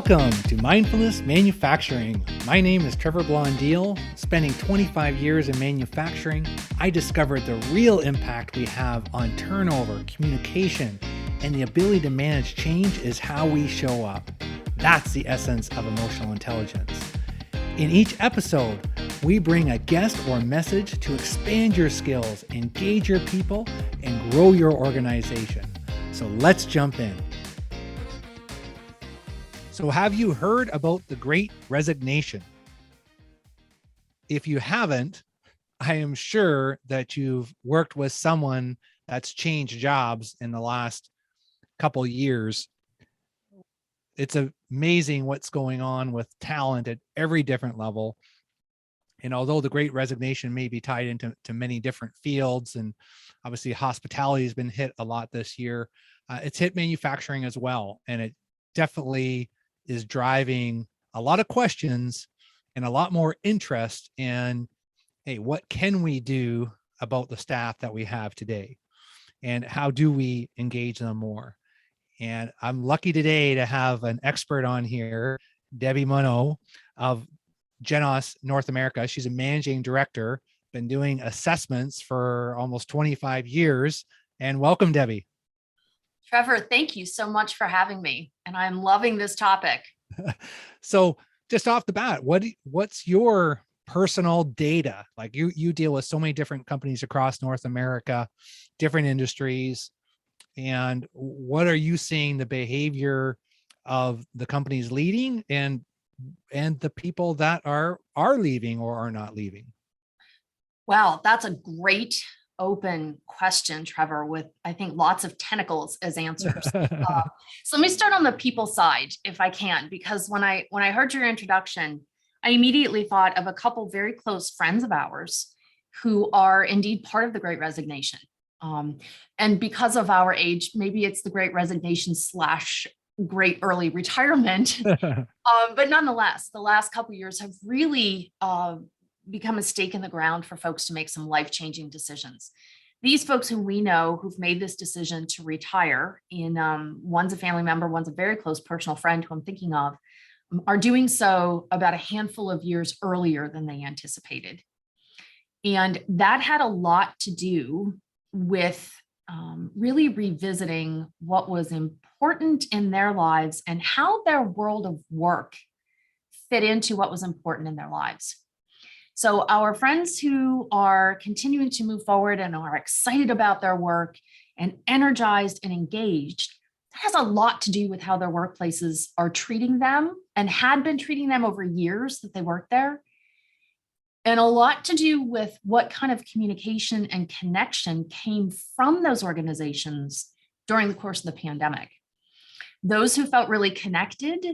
Welcome to Mindfulness Manufacturing. My name is Trevor Blondeel. Spending 25 years in manufacturing, I discovered the real impact we have on turnover, communication, and the ability to manage change is how we show up. That's the essence of emotional intelligence. In each episode, we bring a guest or message to expand your skills, engage your people, and grow your organization. So let's jump in. So have you heard about the Great Resignation? If you haven't, I am sure that you've worked with someone that's changed jobs in the last couple of years. It's amazing what's going on with talent at every different level. And although the Great Resignation may be tied into many different fields, and obviously hospitality has been hit a lot this year, it's hit manufacturing as well. And it definitely is driving a lot of questions and a lot more interest in, hey, what can we do about the staff that we have today? And how do we engage them more? And I'm lucky today to have an expert on here, Debbie Muno of Genos North America. She's a managing director, been doing assessments for almost 25 years. And welcome, Debbie. Trevor, thank you so much for having me. And I'm loving this topic. So just off the bat, what's your personal data? Like you deal with so many different companies across North America, different industries. And what are you seeing the behavior of the companies leading and the people that are leaving or are not leaving? Wow, that's a great open question, Trevor, with I think lots of tentacles as answers. So let me start on the people side, if I can, because when I heard your introduction, I immediately thought of a couple very close friends of ours who are indeed part of the Great Resignation. And because of our age, maybe it's the Great Resignation / great early retirement. But nonetheless, the last couple of years have really become a stake in the ground for folks to make some life-changing decisions. These folks who we know who've made this decision to retire, one's a family member, one's a very close personal friend who I'm thinking of, are doing so about a handful of years earlier than they anticipated. And that had a lot to do with really revisiting what was important in their lives and how their world of work fit into what was important in their lives. So our friends who are continuing to move forward and are excited about their work and energized and engaged, that has a lot to do with how their workplaces are treating them and had been treating them over years that they worked there. And a lot to do with what kind of communication and connection came from those organizations during the course of the pandemic. Those who felt really connected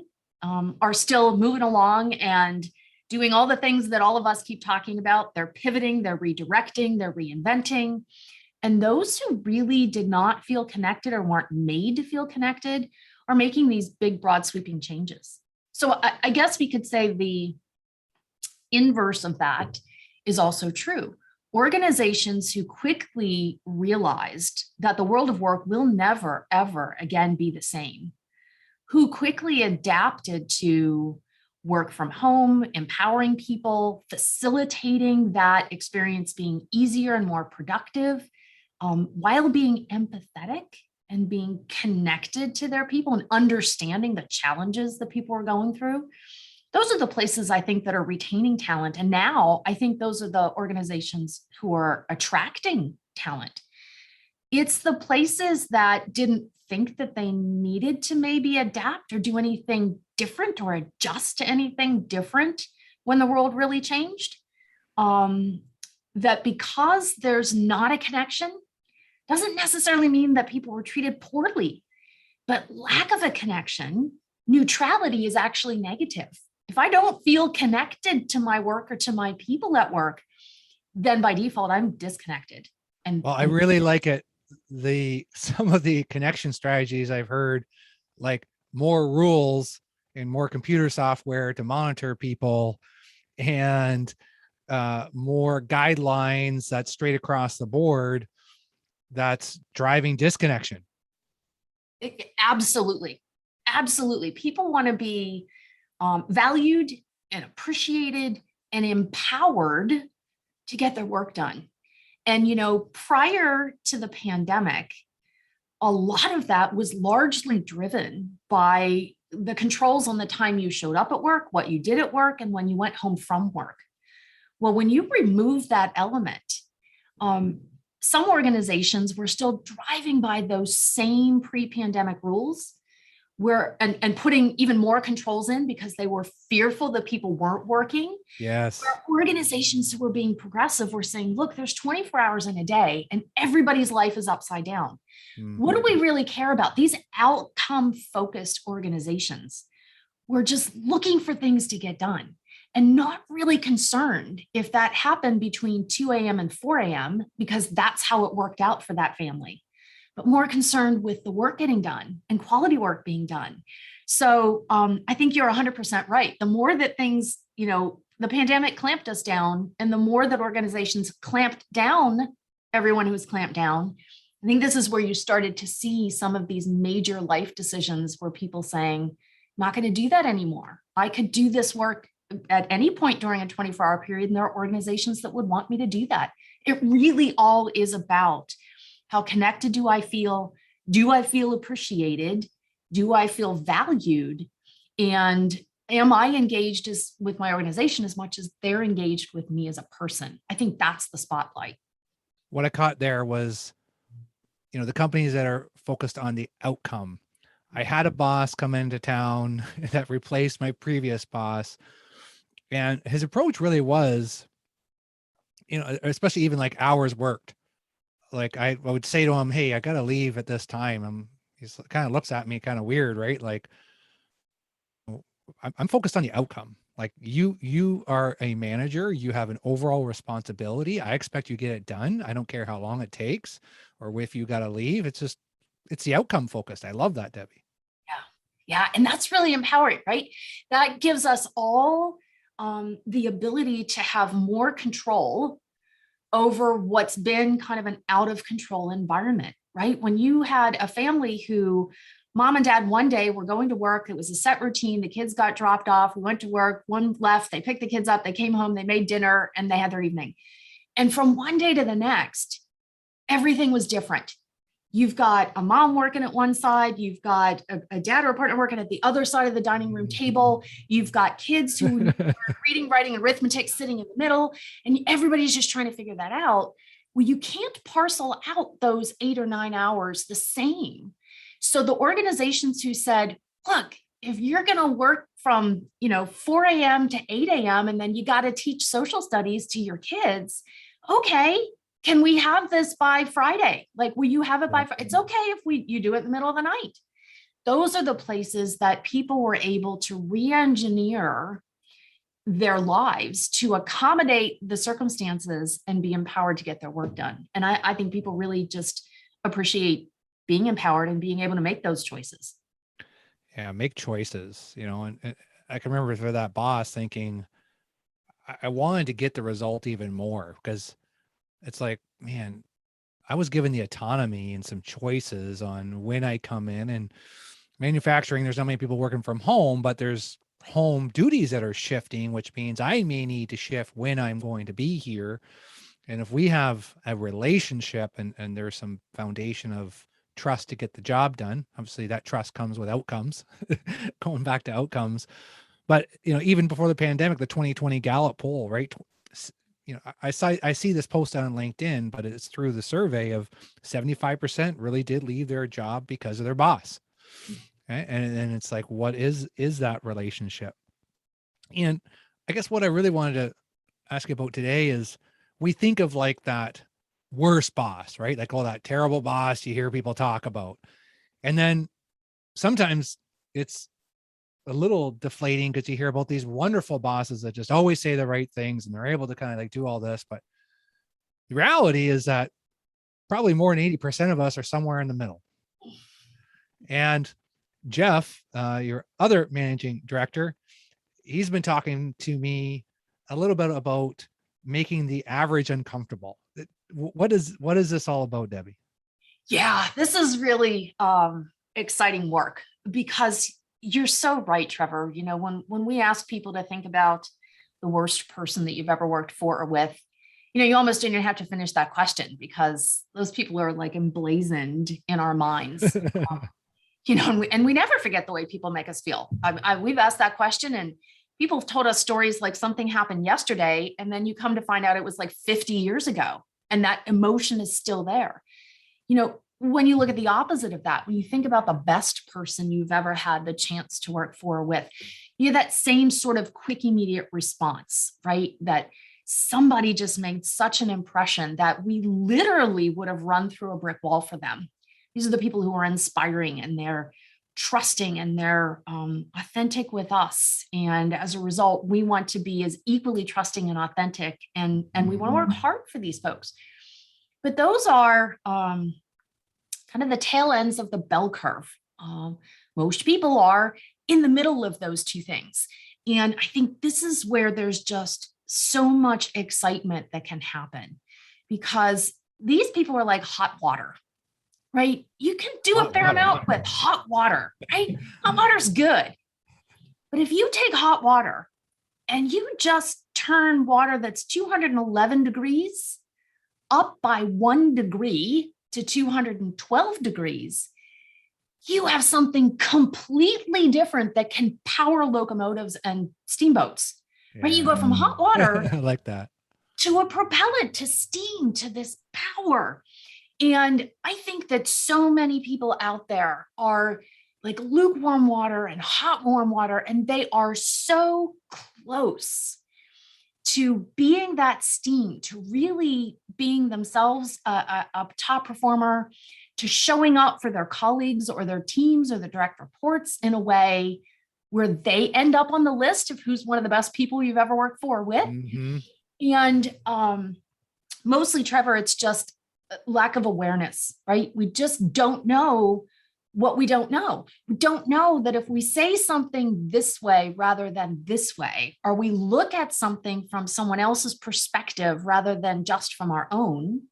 are still moving along and doing all the things that all of us keep talking about. They're pivoting, they're redirecting, they're reinventing. And those who really did not feel connected or weren't made to feel connected are making these big, broad, sweeping changes. So I guess we could say the inverse of that is also true. Organizations who quickly realized that the world of work will never, ever again be the same, who quickly adapted to work from home, empowering people, facilitating that experience being easier and more productive, while being empathetic and being connected to their people and understanding the challenges that people are going through. Those are the places I think that are retaining talent. And now I think those are the organizations who are attracting talent. It's the places that didn't think that they needed to maybe adapt or do anything different or adjust to anything different when the world really changed. That because there's not a connection doesn't necessarily mean that people were treated poorly, but lack of a connection, neutrality is actually negative. If I don't feel connected to my work or to my people at work, then by default, I'm disconnected. Well, I really like it. Some of the connection strategies I've heard, like more rules and more computer software to monitor people and more guidelines that's straight across the board, that's driving disconnection. Absolutely. absolutely. People want to be valued and appreciated and empowered to get their work done. And, prior to the pandemic, a lot of that was largely driven by the controls on the time you showed up at work, what you did at work, and when you went home from work. Well, when you remove that element, some organizations were still driving by those same pre-pandemic rules and putting even more controls in because they were fearful that people weren't working. Yes. Where organizations who were being progressive were saying, look, there's 24 hours in a day and everybody's life is upside down. What do we really care about? These outcome focused organizations were just looking for things to get done and not really concerned if that happened between 2 a.m. and 4 a.m. because that's how it worked out for that family, but more concerned with the work getting done and quality work being done. So I think you're 100% right. The more that things, the pandemic clamped us down, and the more that organizations clamped down everyone who was clamped down, I think this is where you started to see some of these major life decisions where people saying, I'm not going to do that anymore. I could do this work at any point during a 24-hour period, and there are organizations that would want me to do that. It really all is about how connected do I feel? Do I feel appreciated? Do I feel valued? And am I engaged with my organization as much as they're engaged with me as a person? I think that's the spotlight. What I caught there was, the companies that are focused on the outcome. I had a boss come into town that replaced my previous boss. And his approach really was, especially even like hours worked. Like I would say to him, hey, I got to leave at this time. He's kind of looks at me kind of weird, right? Like I'm focused on the outcome. Like you are a manager, you have an overall responsibility. I expect you get it done. I don't care how long it takes or if you got to leave. It's the outcome focused. I love that, Debbie. Yeah. And that's really empowering, right? That gives us all the ability to have more control over what's been kind of an out of control environment, right? When you had a family who mom and dad one day were going to work, it was a set routine, the kids got dropped off, we went to work, one left, they picked the kids up, they came home, they made dinner, and they had their evening. And from one day to the next, everything was different. You've got a mom working at one side, you've got a dad or a partner working at the other side of the dining room table, you've got kids who are reading, writing, arithmetic sitting in the middle, and everybody's just trying to figure that out. Well, you can't parcel out those 8 or 9 hours the same. So the organizations who said, look, if you're going to work from 4 a.m. to 8 a.m. and then you got to teach social studies to your kids, okay, can we have this by Friday? Like, will you have it by Friday? It's okay if you do it in the middle of the night. Those are the places that people were able to re-engineer their lives to accommodate the circumstances and be empowered to get their work done. And I think people really just appreciate being empowered and being able to make those choices. Yeah, make choices, and I can remember for that boss thinking, I wanted to get the result even more because it's like, man, I was given the autonomy and some choices on when I come in. And manufacturing, there's not many people working from home, but there's home duties that are shifting, which means I may need to shift when I'm going to be here. And if we have a relationship and there's some foundation of trust to get the job done, obviously that trust comes with outcomes, going back to outcomes. But, even before the pandemic, the 2020 Gallup poll, right? I see this post on LinkedIn, but it's through the survey of 75% really did leave their job because of their boss. Right? And it's like, what is that relationship? And I guess what I really wanted to ask you about today is we think of like that worst boss, right? Like, oh, that terrible boss you hear people talk about. And then sometimes it's a little deflating because you hear about these wonderful bosses that just always say the right things and they're able to kind of like do all this. But the reality is that probably more than 80% of us are somewhere in the middle. And Jeff, your other managing director, he's been talking to me a little bit about making the average uncomfortable. What is this all about, Debbie? Yeah, this is really exciting work because you're so right, Trevor. You know, when we ask people to think about the worst person that you've ever worked for or with, you know, you almost don't even have to finish that question because those people are like emblazoned in our minds. You know, and we never forget the way people make us feel. We've asked that question and people have told us stories like something happened yesterday, and then you come to find out it was like 50 years ago, and that emotion is still there. You know, when you look at the opposite of that, when you think about the best person you've ever had the chance to work for or with, you have that same sort of quick, immediate response, right? That somebody just made such an impression that we literally would have run through a brick wall for them. These are the people who are inspiring and they're trusting and they're authentic with us. And as a result, we want to be as equally trusting and authentic, and we want to work hard for these folks. But those are kind of the tail ends of the bell curve. Most people are in the middle of those two things. And I think this is where there's just so much excitement that can happen, because these people are like hot water, right? You can do a fair amount with hot water, right? Hot water's good. But if you take hot water and you just turn water that's 211 degrees up by 1 degree to 212 degrees, you have something completely different that can power locomotives and steamboats, right? You go from hot water I like that, to a propellant, to steam, to this power. And I think that so many people out there are like lukewarm water and hot warm water, and they are so close to being that steam, to really being themselves a top performer, to showing up for their colleagues or their teams or the direct reports in a way where they end up on the list of who's one of the best people you've ever worked for with. And mostly, Trevor, it's just lack of awareness, right? We just don't know what we don't know. We don't know that if we say something this way rather than this way, or we look at something from someone else's perspective rather than just from our own,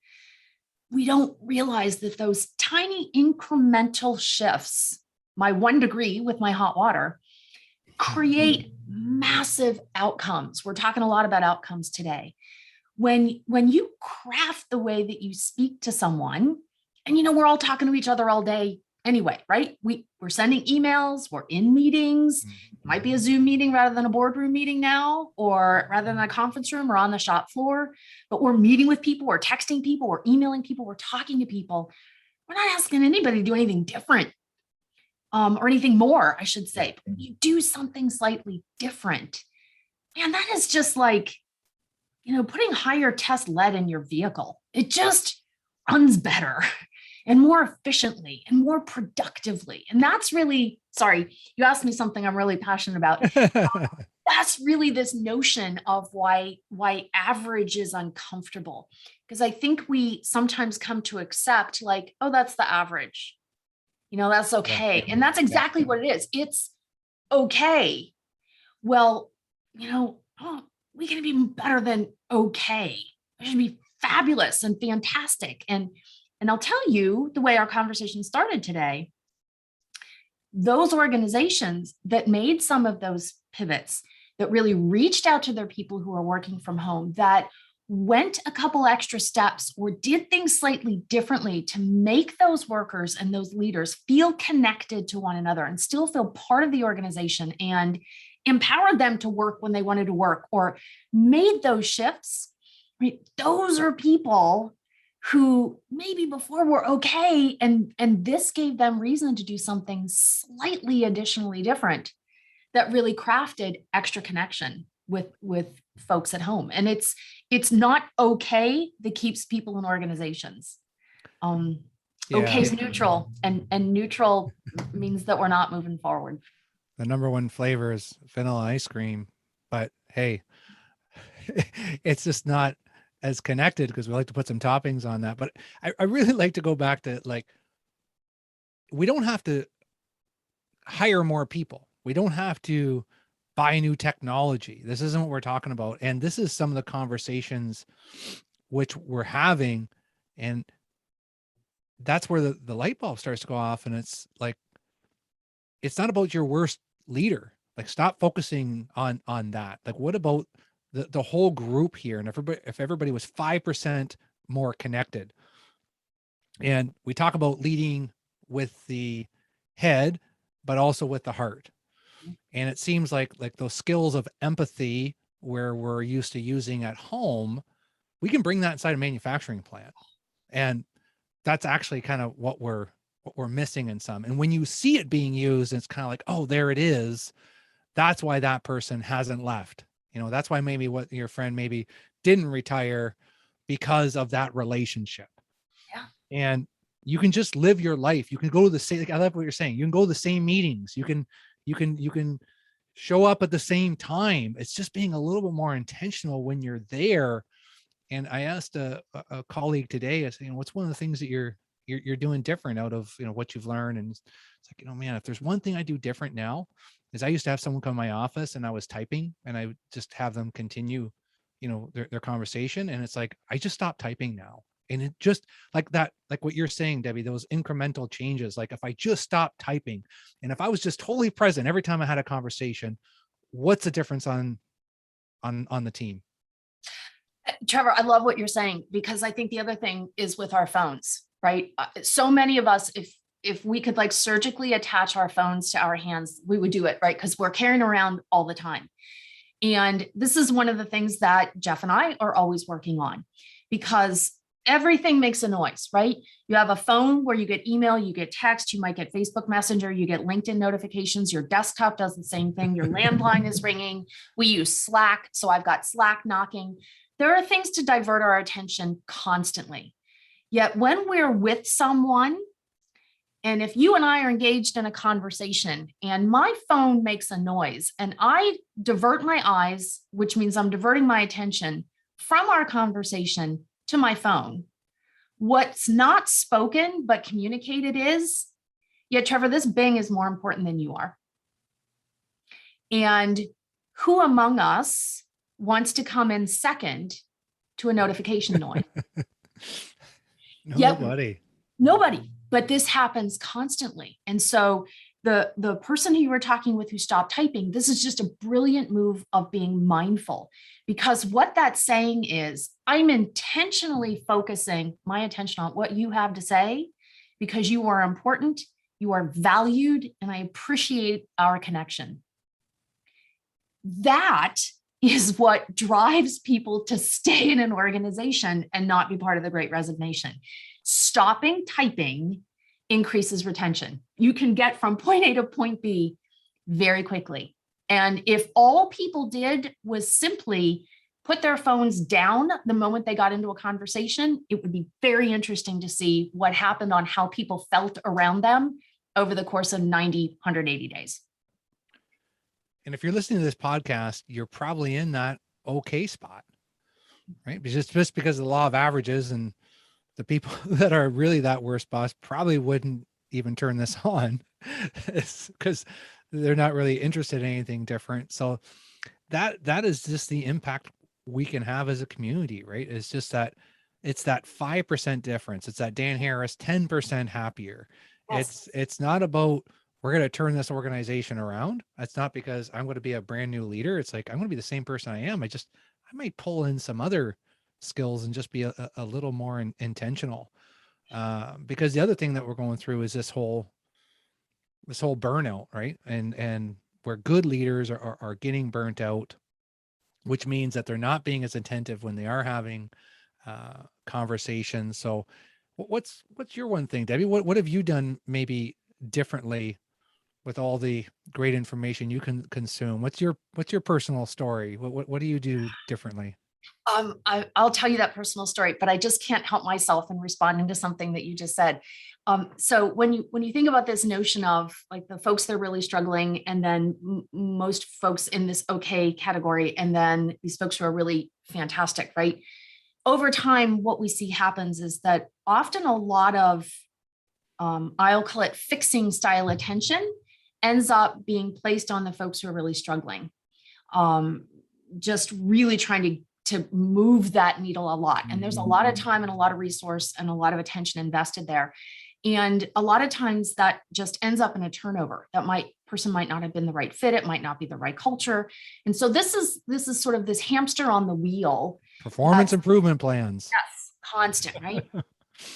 we don't realize that those tiny incremental shifts, my 1 degree with my hot water, create massive outcomes. We're talking a lot about outcomes today. When you craft the way that you speak to someone, and you know, we're all talking to each other all day anyway, right? We're sending emails, we're in meetings, it might be a Zoom meeting rather than a boardroom meeting now, or rather than a conference room or on the shop floor, but we're meeting with people, we're texting people, we're emailing people, we're talking to people. We're not asking anybody to do anything different, or anything more, I should say. But you do something slightly different, man, that is just like, you know, putting higher test lead in your vehicle. It just runs better and more efficiently and more productively. And that's really, sorry, you asked me something I'm really passionate about. That's really this notion of why average is uncomfortable. Because I think we sometimes come to accept like, oh, that's the average. You know, that's okay. And that's exactly what it is. It's okay. Well, you know, we can be better than okay. We should be fabulous and fantastic. And I'll tell you the way our conversation started today, those organizations that made some of those pivots, that really reached out to their people who are working from home, that went a couple extra steps or did things slightly differently to make those workers and those leaders feel connected to one another and still feel part of the organization, and empowered them to work when they wanted to work, or made those shifts, right? Those are people who maybe before were okay, and this gave them reason to do something slightly additionally different that really crafted extra connection with folks at home. And it's not okay that keeps people in organizations. Okay is neutral, and neutral means that we're not moving forward. The number one flavor is vanilla ice cream, but hey, it's just not as connected because we like to put some toppings on that. But I really like to go back to, like, we don't have to hire more people. We don't have to buy new technology. This isn't what we're talking about. And this is some of the conversations which we're having. And that's where the light bulb starts to go off. And it's like, it's not about your worst leader. Like, stop focusing on that. Like, what about the whole group here? And if everybody was 5% more connected, and we talk about leading with the head, but also with the heart. And it seems like those skills of empathy, where we're used to using at home, we can bring that inside a manufacturing plant. And that's actually kind of what we're missing in some. And when you see it being used, it's kind of like, oh, there it is. That's why that person hasn't left. That's why maybe what your friend maybe didn't retire, because of that relationship. Yeah. And you can just live your life. You can go to the same, like, I love what you're saying. You can go to the same meetings. You can show up at the same time. It's just being a little bit more intentional when you're there. And I asked a colleague today, I said, what's one of the things that you're doing different out of, what you've learned? And it's like, man, if there's one thing I do different now, is I used to have someone come to my office and I was typing, and I would just have them continue, their conversation. And it's like, I just stopped typing now. And it just like that, like what you're saying, Debbie, those incremental changes. Like, if I just stopped typing, and if I was just totally present every time I had a conversation, what's the difference on the team? Trevor, I love what you're saying, because I think the other thing is with our phones, right? So many of us, if we could like surgically attach our phones to our hands, we would do it, right? Because we're carrying around all the time. And this is one of the things that Jeff and I are always working on, because everything makes a noise, right? You have a phone where you get email, you get text, you might get Facebook Messenger, you get LinkedIn notifications, your desktop does the same thing, your landline is ringing. We use Slack, so I've got Slack knocking. There are things to divert our attention constantly. Yet when we're with someone, and if you and I are engaged in a conversation and my phone makes a noise and I divert my eyes, which means I'm diverting my attention from our conversation to my phone, what's not spoken but communicated is, yeah, Trevor, this Bing is more important than you are. And who among us wants to come in second to a notification noise? Nobody. Nobody. But this happens constantly. And so the person who you were talking with who stopped typing, this is just a brilliant move of being mindful, because what that's saying is I'm intentionally focusing my attention on what you have to say, because you are important, you are valued, and I appreciate our connection. That is what drives people to stay in an organization and not be part of the Great Resignation. Stopping typing increases retention. You can get from point A to point B very quickly. And if all people did was simply put their phones down the moment they got into a conversation, it would be very interesting to see what happened on how people felt around them over the course of 90, 180 days. And if you're listening to this podcast, you're probably in that okay spot, right? Just because of the law of averages, and the people that are really that worst boss probably wouldn't even turn this on, because they're not really interested in anything different. So that is just the impact we can have as a community, right? It's just that it's that 5% difference. It's that Dan Harris 10% happier. Yes. It's not about we're going to turn this organization around. It's not because I'm going to be a brand new leader. It's like, I'm going to be the same person I am. I might pull in some other skills and just be a little more intentional. Because the other thing that we're going through is this whole burnout, right? And where good leaders are getting burnt out, which means that they're not being as attentive when they are having conversations. So what's your one thing, Debbie? What have you done maybe differently with all the great information you can consume? What's your personal story? What do you do differently? I'll tell you that personal story, but I just can't help myself in responding to something that you just said. So when you think about this notion of like the folks that are really struggling, and then most folks in this okay category, and then these folks who are really fantastic, right? Over time, what we see happens is that often a lot of, I'll call it fixing style attention, ends up being placed on the folks who are really struggling. Just really trying to move that needle a lot. And there's a lot of time and a lot of resource and a lot of attention invested there. And a lot of times that just ends up in a turnover. Person might not have been the right fit. It might not be the right culture. And so this is sort of this hamster on the wheel. Performance improvement plans. Yes, constant, right?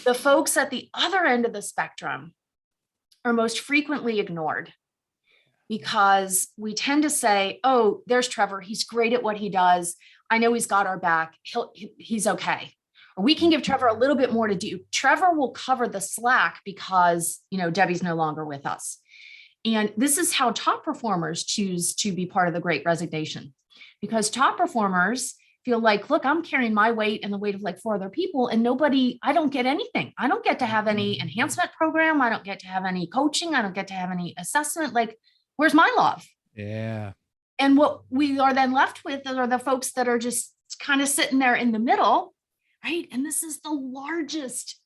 The folks at the other end of the spectrum are most frequently ignored because we tend to say, oh, there's Trevor. He's great at what he does. I know he's got our back. He's okay. Or we can give Trevor a little bit more to do. Trevor will cover the slack because, Debbie's no longer with us. And this is how top performers choose to be part of the Great Resignation, because top performers feel like, look, I'm carrying my weight and the weight of like 4 other people, and I don't get anything. I don't get to have any enhancement program. I don't get to have any coaching. I don't get to have any assessment. Like, where's my love? Yeah. And what we are then left with are the folks that are just kind of sitting there in the middle, right? And this is the largest,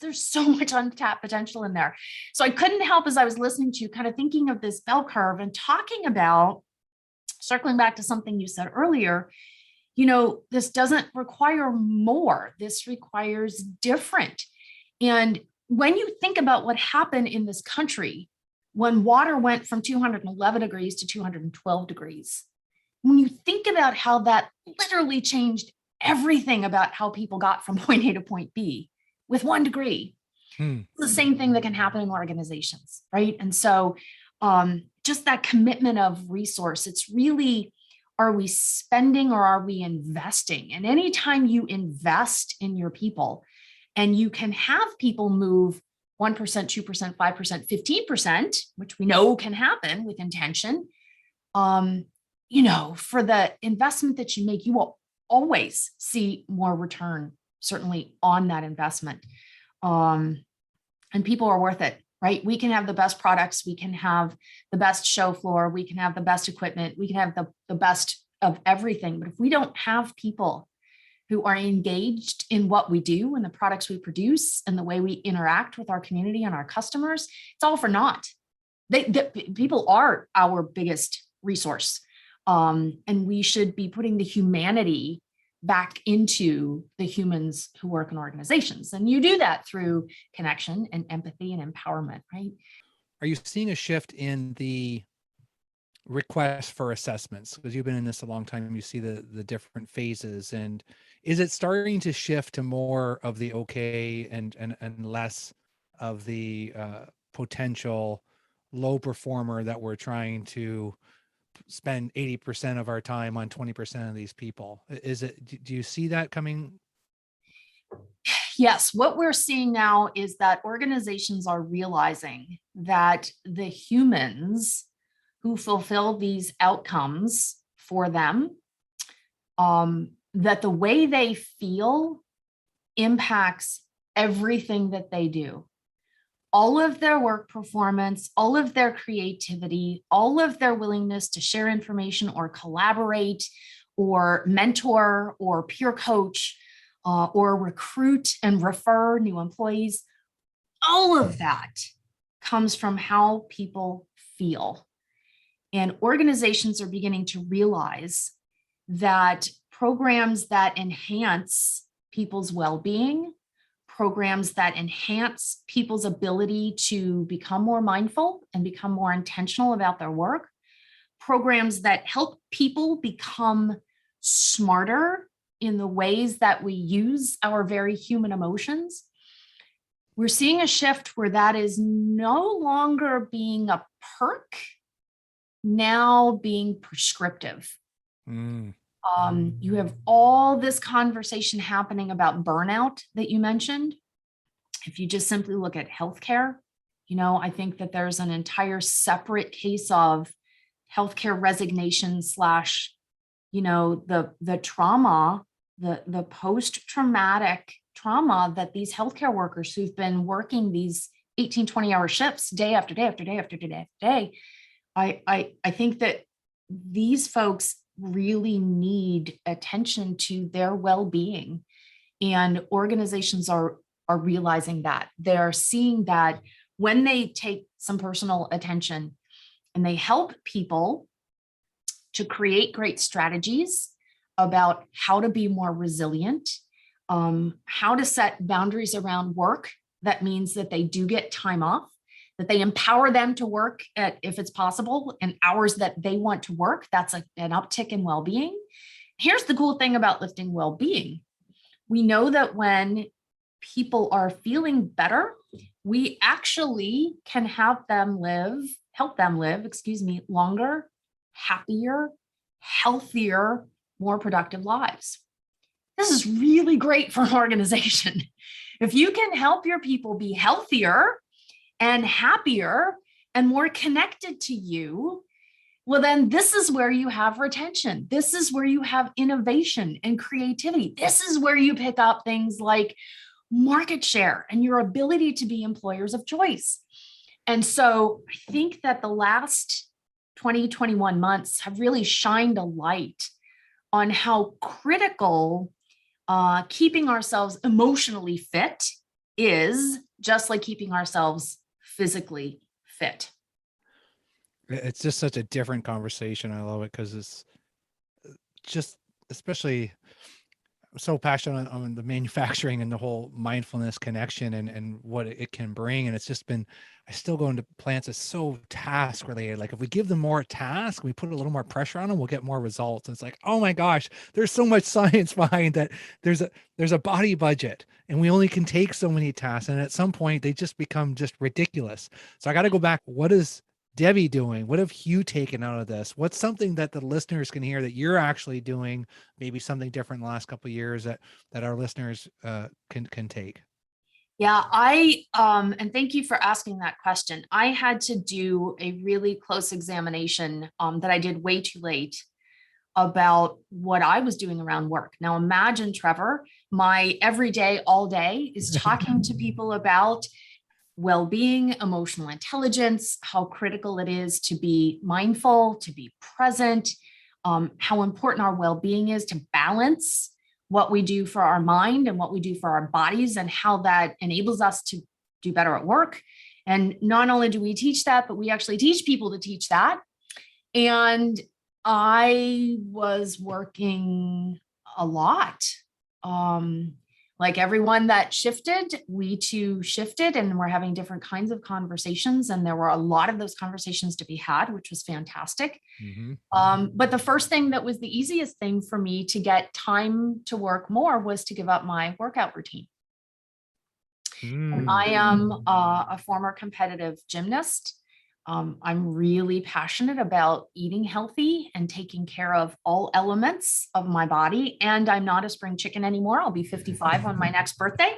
there's so much untapped potential in there. So I couldn't help, as I was listening to you, kind of thinking of this bell curve and talking about, circling back to something you said earlier, this doesn't require more. This requires different. And when you think about what happened in this country, when water went from 211 degrees to 212 degrees, when you think about how that literally changed everything about how people got from point A to point B with 1 degree, it's the same thing that can happen in organizations, right? And so just that commitment of resource, it's really, are we spending or are we investing? And anytime you invest in your people and you can have people move 1%, 2%, 5%, 15%, which we know can happen with intention, for the investment that you make, you will always see more return, certainly on that investment. And people are worth it, right? We can have the best products. We can have the best show floor. We can have the best equipment. We can have the best of everything. But if we don't have people who are engaged in what we do and the products we produce and the way we interact with our community and our customers, it's all for naught. People are our biggest resource. And we should be putting the humanity back into the humans who work in organizations. And you do that through connection and empathy and empowerment, right? Are you seeing a shift in the request for assessments? Because you've been in this a long time, you see the different phases. And is it starting to shift to more of the okay and less of the potential low performer that we're trying to spend 80% of our time on 20% of these people? Do you see that coming? Yes, what we're seeing now is that organizations are realizing that the humans who fulfill these outcomes for them, that the way they feel impacts everything that they do. All of their work performance, all of their creativity, all of their willingness to share information or collaborate or mentor or peer coach or recruit and refer new employees, all of that comes from how people feel. And organizations are beginning to realize that programs that enhance people's well-being, programs that enhance people's ability to become more mindful and become more intentional about their work, programs that help people become smarter in the ways that we use our very human emotions. We're seeing a shift where that is no longer being a perk, now being prescriptive. You have all this conversation happening about burnout that you mentioned. If you just simply look at healthcare, I think that there's an entire separate case of healthcare resignation slash, the trauma, the post-traumatic trauma that these healthcare workers who've been working these 18, 20-hour shifts day after day after day after day after day. I think that these folks really need attention to their well-being, and organizations are realizing that. They're seeing that when they take some personal attention and they help people to create great strategies about how to be more resilient, how to set boundaries around work that means that they do get time off, that they empower them to work at, if it's possible, in hours that they want to work. That's an uptick in well-being. Here's the cool thing about lifting well-being. We know that when people are feeling better, we actually can help them live, longer, happier, healthier, more productive lives. This is really great for an organization. If you can help your people be healthier and happier and more connected to you, well, then this is where you have retention. This is where you have innovation and creativity. This is where you pick up things like market share and your ability to be employers of choice. And so I think that the last 21 months have really shined a light on how critical keeping ourselves emotionally fit is, just like keeping ourselves physically fit. It's just such a different conversation. I love it because it's just, especially, I'm so passionate on the manufacturing and the whole mindfulness connection and what it can bring. And it's just been, I still go into plants as so task related. Like if we give them more task, we put a little more pressure on them, we'll get more results. And it's like, oh my gosh, there's so much science behind that. There's a body budget and we only can take so many tasks. And at some point they just become just ridiculous. So I got to go back. What is Debbie doing? What have you taken out of this? What's something that the listeners can hear that you're actually doing, maybe something different in the last couple of years that our listeners can take? Yeah, and thank you for asking that question. I had to do a really close examination that I did way too late about what I was doing around work. Now imagine, Trevor, my everyday, all day is talking to people about well-being, emotional intelligence, how critical it is to be mindful, to be present, how important our well-being is to balance what we do for our mind and what we do for our bodies, and how that enables us to do better at work. And not only do we teach that, but we actually teach people to teach that. And I was working a lot. Like everyone that shifted, we too shifted, and we're having different kinds of conversations. And there were a lot of those conversations to be had, which was fantastic. Mm-hmm. But the first thing that was the easiest thing for me to get time to work more was to give up my workout routine. And I am a former competitive gymnast. I'm really passionate about eating healthy and taking care of all elements of my body. And I'm not a spring chicken anymore. I'll be 55 on my next birthday.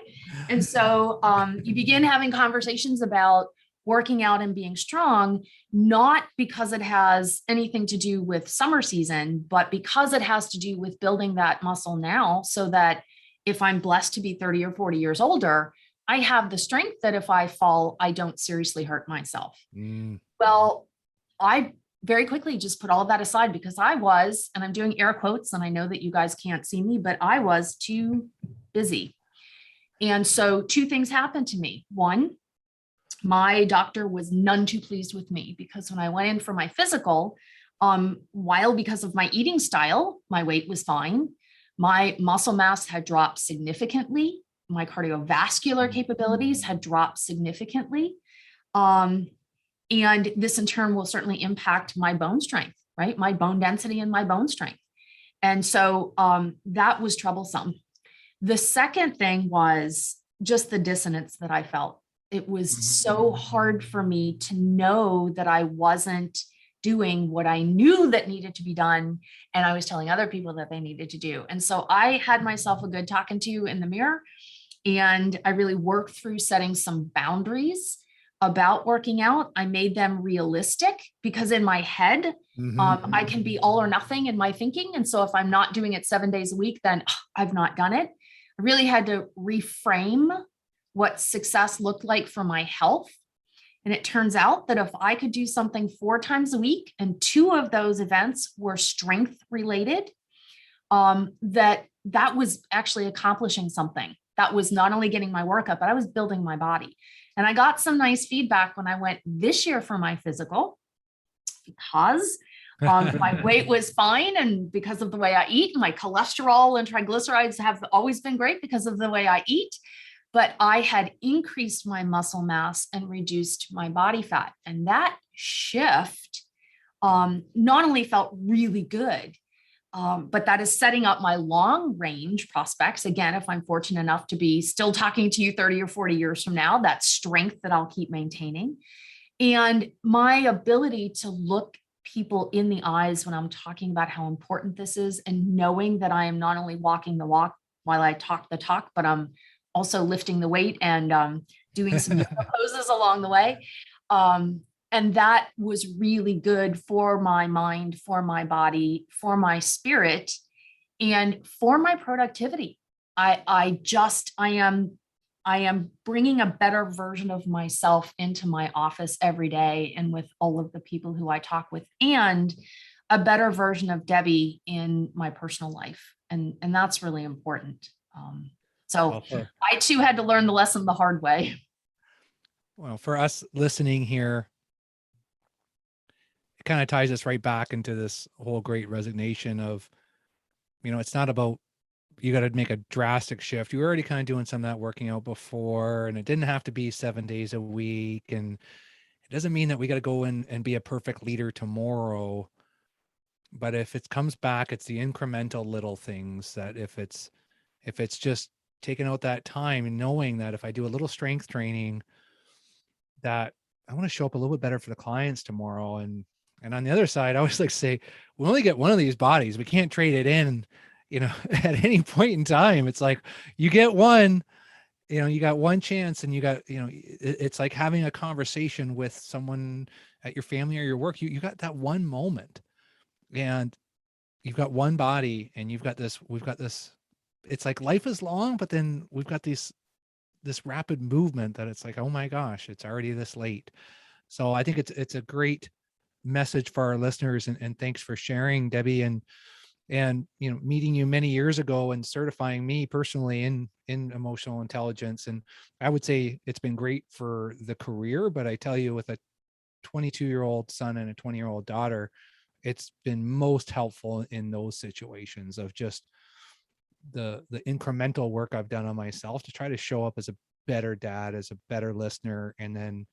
And so you begin having conversations about working out and being strong, not because it has anything to do with summer season, but because it has to do with building that muscle now, so that if I'm blessed to be 30 or 40 years older, I have the strength that if I fall, I don't seriously hurt myself. Well, I very quickly just put all of that aside because I was, and I'm doing air quotes, and I know that you guys can't see me, but I was too busy. And so two things happened to me. One, my doctor was none too pleased with me because when I went in for my physical, while because of my eating style, my weight was fine, my muscle mass had dropped significantly. My cardiovascular capabilities had dropped significantly. And this in turn will certainly impact my bone strength, right? My bone density and my bone strength. And so that was troublesome. The second thing was just the dissonance that I felt. It was so hard for me to know that I wasn't doing what I knew that needed to be done. And I was telling other people that they needed to do. And so I had myself a good talking to in the mirror. And I really worked through setting some boundaries about working out. I made them realistic because in my head, I can be all or nothing in my thinking. And so if I'm not doing it 7 days a week, then I've not done it. I really had to reframe what success looked like for my health. And it turns out that if I could do something 4 times a week, and 2 of those events were strength related, that was actually accomplishing something. That was not only getting my work up, but I was building my body. And I got some nice feedback when I went this year for my physical, because my weight was fine. And because of the way I eat, my cholesterol and triglycerides have always been great because of the way I eat. but I had increased my muscle mass and reduced my body fat. And that shift not only felt really good, but that is setting up my long range prospects. Again, if I'm fortunate enough to be still talking to you 30 or 40 years from now, that strength that I'll keep maintaining. And my ability to look people in the eyes when I'm talking about how important this is, and knowing that I am not only walking the walk while I talk the talk, but I'm also lifting the weight and doing some yoga poses along the way. And that was really good for my mind, for my body, for my spirit, and for my productivity. I am bringing a better version of myself into my office every day and with all of the people who I talk with, and a better version of Debbie in my personal life. And that's really important. So I too had to learn the lesson the hard way. Well, for us listening here, it kind of ties us right back into this whole great resignation of, it's not about, you got to make a drastic shift. You were already kind of doing some of that working out before, and it didn't have to be 7 days a week. And it doesn't mean that we got to go in and be a perfect leader tomorrow. But if it comes back, it's the incremental little things that if it's just taking out that time and knowing that if I do a little strength training, that I want to show up a little bit better for the clients tomorrow. And on the other side, I always like to say, we only get one of these bodies. We can't trade it in, at any point in time. It's like you get one, you got one chance, and you got, it's like having a conversation with someone at your family or your work. You got that one moment, and you've got one body, and we've got this, it's like life is long, but then we've got this rapid movement that it's like, oh my gosh, it's already this late. So I think it's a great message for our listeners, and thanks for sharing, Debbie, and meeting you many years ago and certifying me personally in emotional intelligence. And I would say it's been great for the career, but I tell you, with a 22-year-old son and a 20-year-old daughter, it's been most helpful in those situations of just the incremental work I've done on myself to try to show up as a better dad, as a better listener. And then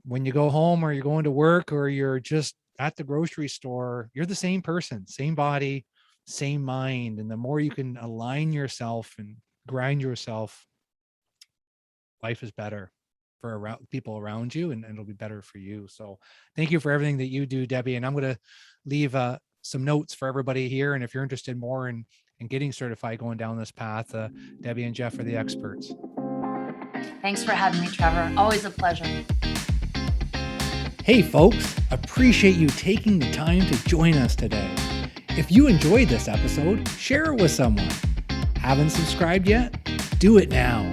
when you go home, or you're going to work, or you're just at the grocery store, you're the same person, same body, same mind. And the more you can align yourself and grind yourself, life is better for people around you, and it'll be better for you. So thank you for everything that you do, Debbie. And I'm going to leave some notes for everybody here. And if you're interested more in getting certified, going down this path, Debbie and Jeff are the experts. Thanks for having me, Trevor. Always a pleasure. Hey folks, appreciate you taking the time to join us today. If you enjoyed this episode, share it with someone. Haven't subscribed yet? Do it now.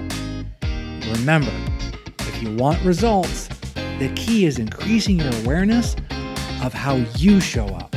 Remember, if you want results, the key is increasing your awareness of how you show up.